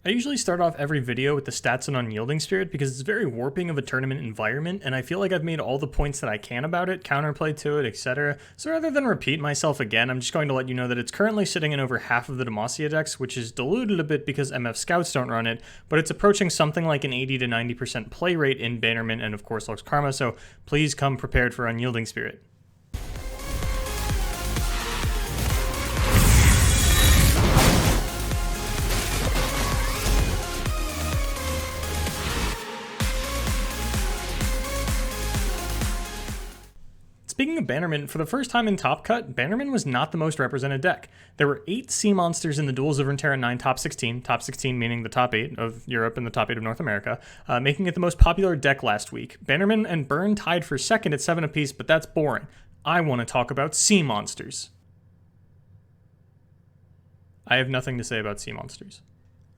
I usually start off every video with the stats on Unyielding Spirit because it's very warping of a tournament environment, and I feel like I've made all the points that I can about it, counterplay to it, etc. So rather than repeat myself again, I'm just going to let you know that it's currently sitting in over half of the Demacia decks, which is diluted a bit because MF Scouts don't run it, but it's approaching something like an 80 to 90% play rate in Bannerman and of course Lux Karma, so please come prepared for Unyielding Spirit. Speaking of Bannerman, for the first time in Top Cut, Bannerman was not the most represented deck. There were 8 sea monsters in the Duels of Runeterra 9 top 16 meaning the top 8 of Europe and the top 8 of North America, making it the most popular deck last week. Bannerman and Bern tied for second at 7 apiece, but that's boring. I want to talk about sea monsters. I have nothing to say about sea monsters.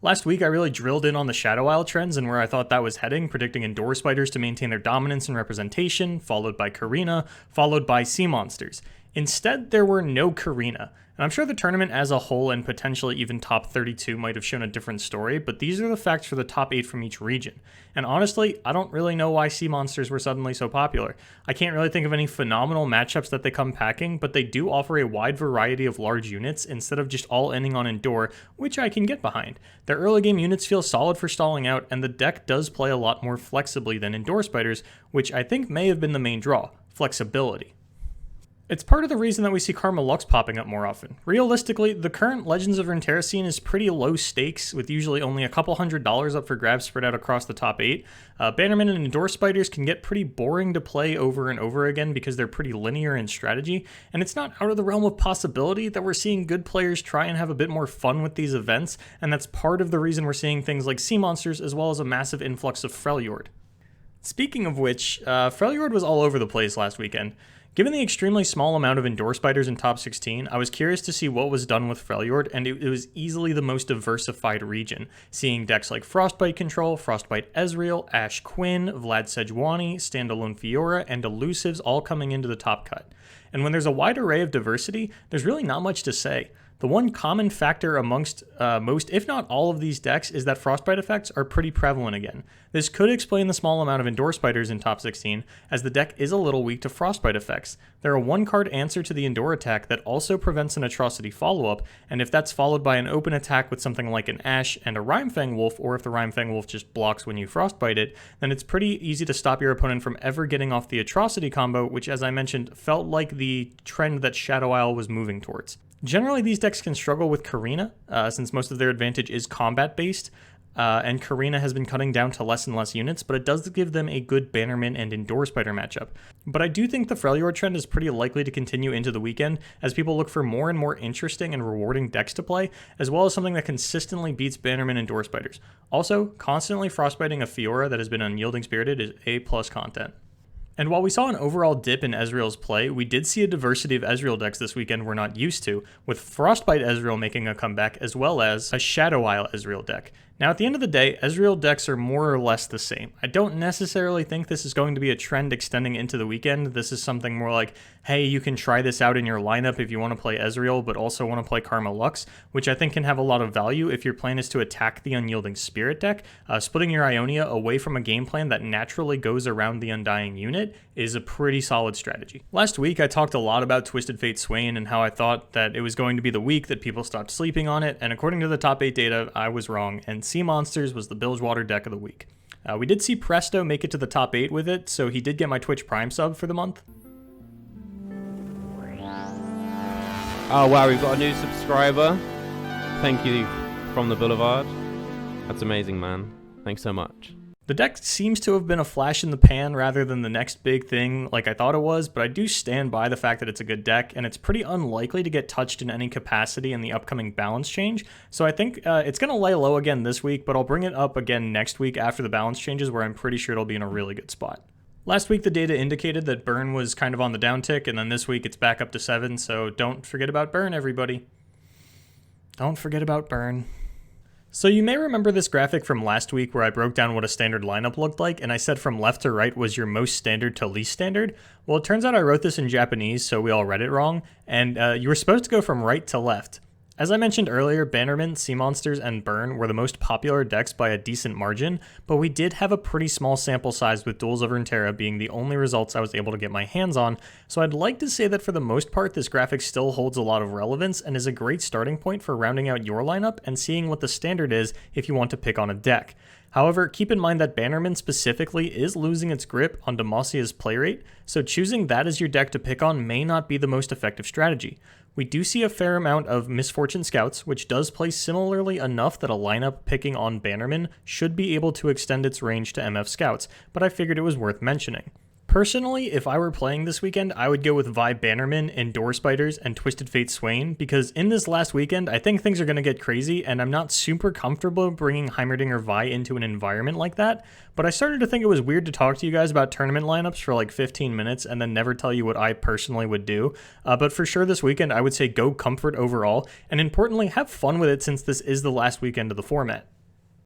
Last week, I really drilled in on the Shadow Isle trends and where I thought that was heading, predicting Endure Spiders to maintain their dominance and representation, followed by Karina, followed by Sea Monsters. Instead, there were no Karina. And I'm sure the tournament as a whole and potentially even top 32 might have shown a different story, but these are the facts for the top 8 from each region. And honestly, I don't really know why Sea Monsters were suddenly so popular. I can't really think of any phenomenal matchups that they come packing, but they do offer a wide variety of large units instead of just all ending on Endure, which I can get behind. Their early game units feel solid for stalling out, and the deck does play a lot more flexibly than Endure Spiders, which I think may have been the main draw: flexibility. It's part of the reason that we see Karma Lux popping up more often. Realistically, the current Legends of Runeterra scene is pretty low stakes, with usually only a couple $100s up for grabs spread out across the top 8. Bannerman and Endure Spiders can get pretty boring to play over and over again because they're pretty linear in strategy, and it's not out of the realm of possibility that we're seeing good players try and have a bit more fun with these events, and that's part of the reason we're seeing things like Sea Monsters as well as a massive influx of Freljord. Speaking of which, Freljord was all over the place last weekend. Given the extremely small amount of Endure Spiders in top 16, I was curious to see what was done with Freljord, and it was easily the most diversified region, seeing decks like Frostbite Control, Frostbite Ezreal, Ash Quinn, Vlad Sejuani, Standalone Fiora, and Elusives all coming into the top cut. And when there's a wide array of diversity, there's really not much to say. The one common factor amongst most, if not all of these decks, is that Frostbite effects are pretty prevalent again. This could explain the small amount of Endure Spiders in top 16, as the deck is a little weak to Frostbite effects. They're a one-card answer to the Endure attack that also prevents an Atrocity follow-up, and if that's followed by an open attack with something like an Ash and a Rimefang Wolf, or if the Rimefang Wolf just blocks when you Frostbite it, then it's pretty easy to stop your opponent from ever getting off the Atrocity combo, which, as I mentioned, felt like the trend that Shadow Isle was moving towards. Generally, these decks can struggle with Karina, since most of their advantage is combat-based, and Karina has been cutting down to less and less units, but it does give them a good Bannerman and Endure Spider matchup. But I do think the Freljord trend is pretty likely to continue into the weekend, as people look for more and more interesting and rewarding decks to play, as well as something that consistently beats Bannerman and Endure Spiders. Also, constantly frostbiting a Fiora that has been Unyielding Spirited is A+ content. And while we saw an overall dip in Ezreal's play, we did see a diversity of Ezreal decks this weekend we're not used to, with Frostbite Ezreal making a comeback as well as a Shadow Isle Ezreal deck. Now, at the end of the day, Ezreal decks are more or less the same. I don't necessarily think this is going to be a trend extending into the weekend. This is something more like, hey, you can try this out in your lineup if you want to play Ezreal, but also want to play Karma Lux, which I think can have a lot of value if your plan is to attack the Unyielding Spirit deck. Splitting your Ionia away from a game plan that naturally goes around the Undying unit is a pretty solid strategy. Last week, I talked a lot about Twisted Fate Swain and how I thought that it was going to be the week that people stopped sleeping on it, and according to the top 8 data, I was wrong, and Sea Monsters was the Bilgewater deck of the week. We did see Presto make it to the top 8 with it, so he did get my Twitch Prime sub for the month. Oh wow, we've got a new subscriber. Thank you from the Boulevard. That's amazing, man. Thanks so much. The deck seems to have been a flash in the pan rather than the next big thing like I thought it was, but I do stand by the fact that it's a good deck, and it's pretty unlikely to get touched in any capacity in the upcoming balance change. So I think it's going to lay low again this week, but I'll bring it up again next week after the balance changes, where I'm pretty sure it'll be in a really good spot. Last week, the data indicated that Bern was kind of on the downtick, and then this week it's back up to 7, so don't forget about Bern, everybody. Don't forget about Bern. So you may remember this graphic from last week where I broke down what a standard lineup looked like, and I said from left to right was your most standard to least standard. Well, it turns out I wrote this in Japanese, so we all read it wrong, and you were supposed to go from right to left. As I mentioned earlier, Bannerman, Sea Monsters, and Bern were the most popular decks by a decent margin, but we did have a pretty small sample size with Duels of Runeterra being the only results I was able to get my hands on, so I'd like to say that for the most part this graphic still holds a lot of relevance and is a great starting point for rounding out your lineup and seeing what the standard is if you want to pick on a deck. However, keep in mind that Bannerman specifically is losing its grip on Demasia's play rate, so choosing that as your deck to pick on may not be the most effective strategy. We do see a fair amount of Misfortune Scouts, which does play similarly enough that a lineup picking on Bannerman should be able to extend its range to MF Scouts, but I figured it was worth mentioning. Personally, if I were playing this weekend, I would go with Vi Bannerman and Door Spiders and Twisted Fate Swain, because in this last weekend, I think things are going to get crazy, and I'm not super comfortable bringing Heimerdinger Vi into an environment like that, but I started to think it was weird to talk to you guys about tournament lineups for like 15 minutes and then never tell you what I personally would do, but for sure this weekend I would say go comfort overall, and importantly have fun with it since this is the last weekend of the format.